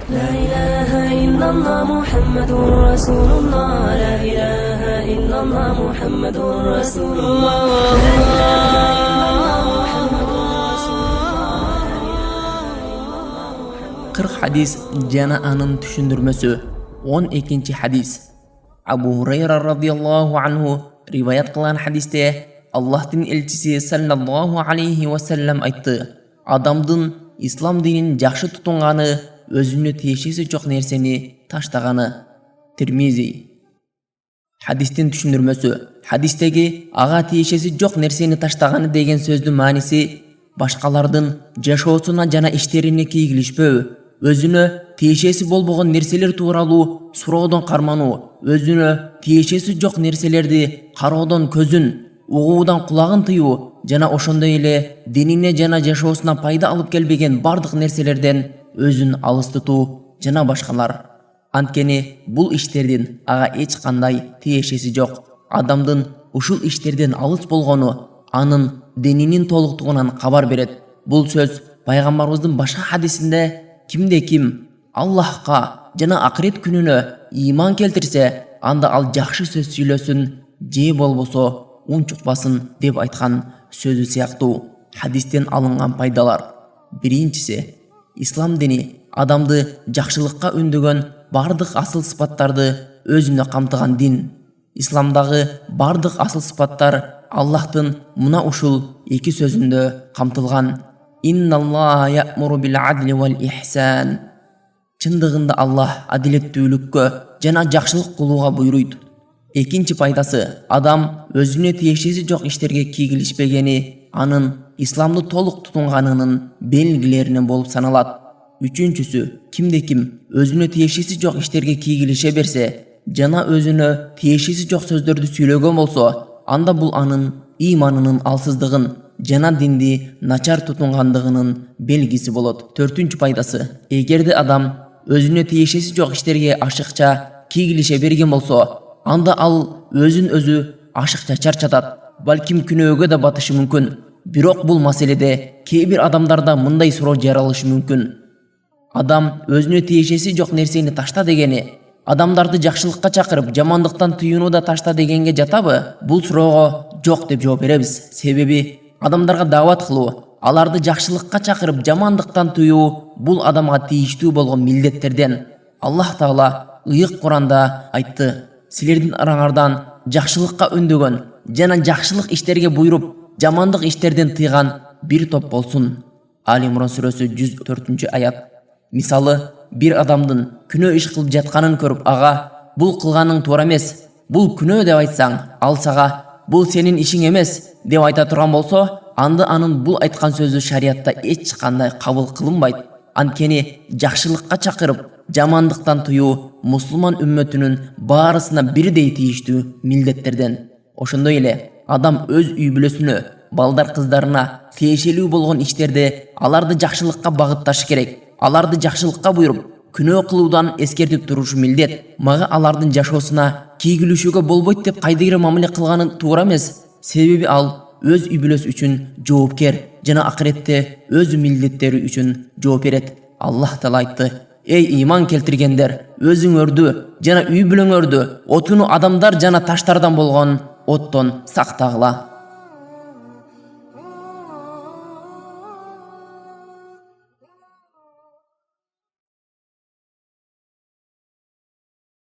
لا إله إلا الله محمد رسول الله لا إله إلا الله محمد رسول الله لا إله إلا الله محمد رسول الله 40 hadis jana anın düşündürmesi. 12 hadis. Abu Hurayra radhiyallahu anhu rivayet kılan hadiste Allah'ın elçisi sallallahu aleyhi ve sellem aytdı. Adamdın İslam dinin жақшы tutunğanı, özünü teşhisi çok nerseni taştağanı. Tirmizi. Hadistin düşündürmesi. Hadistegi ağa teşhisi çok nerseni taştağanı degen sözdün manisi başkalardın jaşoosuna jana işlerini kiygilişpөө, özünü teşhisi bolbogon nerseler tuuralуу suroodon karmanуу, özünü teşhisi çok nerselerdi karoodon közün, угуудан кулагын тыюу жана ошондой эле динине жана жашоосуна пайда алып келбеген бардык нерселерден өзүн алыс тутуу жана башкалар. Анткени бул иштердин ага эч кандай тиешеси жок. Адамдын ушул иштерден алыс болгону анын дининин толуктугунан кабар берет. Бул сөз пайгамбарыбыздын башка хадисинде кимде ким Аллахка жана акырет күнүнө ыйман келтирсе, анда ал жакшы сөз сүйлөсүн, же болбосо un чукпасын деп айткан сөзү сыяктуу хадистен алынган пайдалар. Биринчиси, ислам дини адамды жакшылыкка үндөгөн бардык асыл сыпаттарды өзүнө камтыган дин. Исламдагы бардык асыл сыпаттар Аллахтын мына ушул эки сөзүндө камтылган. Инналлаха я'муру бил адли вал ихсан. Чындыгында Аллах адилеттүүлүккө жана жакшылык кылууга буйруйт. Экинчи пайдасы, адам өзүнө тиешеси жок иштерге кийгилишпегени анын исламды толук тутунганынын белгилеринен болуп саналат. Үчүнчүсү, кимде ким өзүнө тиешеси жок иштерге кийгилише берсе, жана өзүнө тиешеси жок сөздөрдү сүйлөгөн болсо, анда бул анын ыйманынын алсыздыгын жана динди начар тутунгандыгынын белгиси болот. Төртүнчү пайдасы, эгерде адам өзүнө тиешеси жок иштерге ашыкча кийгилише берген болсо, анда ал өзүн өзү ашыкча чарчатат, балким күнөөгө да батышы мүмкүн. Бирок бул маселеде кээ бир адамдарда мындай суроо жаралышы мүмкүн. Адам өзүнө тиешеси жок нерсени ташта дегени, адамдарды жакшылыкка чакырып, жамандыктан тыюуну да ташта дегенге жатабы? Бул суроого жок деп жооп беребиз. Себеби адамдарга даават кылуу, аларды жакшылыкка чакырып, жамандыктан тыюу бул адамга тийиштүү болгон милдеттерден. Аллах Таала ыйык Куранда айтты: силердин араңардан жакшылыкка үндөгөн жана жакшылык иштерге буйруп, жамандык иштерден тыйган бир топ болсун. Али Имран сүрөсү 104 аят. Мисалы, бир адамдын күнөө иш кылып жатканын көрүп, ага бул кылганың туура эмес, бул күнөө деп айтсаң, ал сага бул сенин ишиң эмес деп айта турган болсо, анда анын бул айткан сөзү шариятта эч кандай кабыл кылынбайт. Анткени жакшылыкка чакырып, жамандыктан тыюу мусулман үммөтүнүн баарысына бирдей тийиштүү милдеттерден. Ошондой эле адам өз үй бүлөсүнө, балдар кыздарына тиешелүү болгон иштерде аларды жакшылыкка багытташы керек. Аларды жакшылыкка буйруп, күнөө кылуудан эскертип турушу милдет. Мага алардын жашоосуна кийгилишүүгө болбойт деп кайдыгер мамиле кылганы туура эмес. Себеби ал өз үй бүлөсү үчүн жоопкер жана акыретте өз милдеттери үчүн жооп берет. Аллах Таала айтты: эй ыйман келтиргендер, өзүңөрдү жана үй бүлөңөрдү отуну адамдар жана таштардан болгон оттон сактагыла.